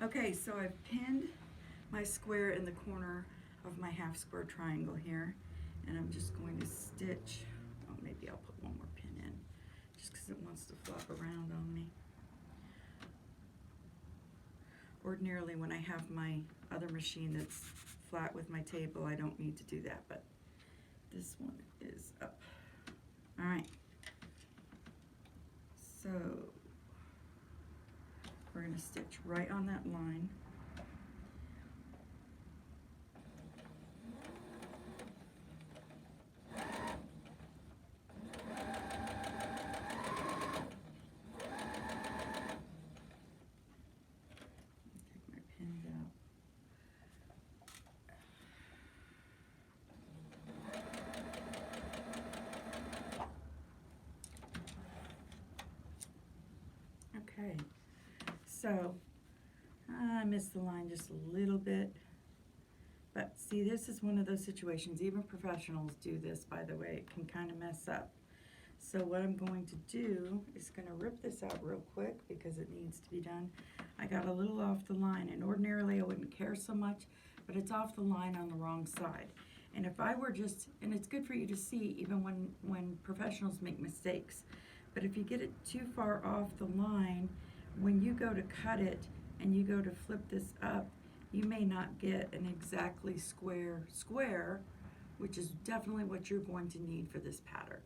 Okay, so I've pinned my square in the corner of my half square triangle here, and I'm just going to stitch, oh, maybe I'll put one more pin in, just because it wants to flop around on me. Ordinarily, when I have my other machine that's flat with my table, I don't need to do that, but this one is up. All right, so we're going to stitch right on that line. Take my pins out. Okay, so I missed the line just a little bit, but see, this is one of those situations, even professionals do this, by the way, it can kind of mess up. So what I'm going to do is going to rip this out real quick because it needs to be done. I got a little off the line, and ordinarily I wouldn't care so much, but it's off the line on the wrong side. And if I were just, and it's good for you to see even when professionals make mistakes, but if you get it too far off the line, when you go to cut it and you go to flip this up, you may not get an exactly square, which is definitely what you're going to need for this pattern.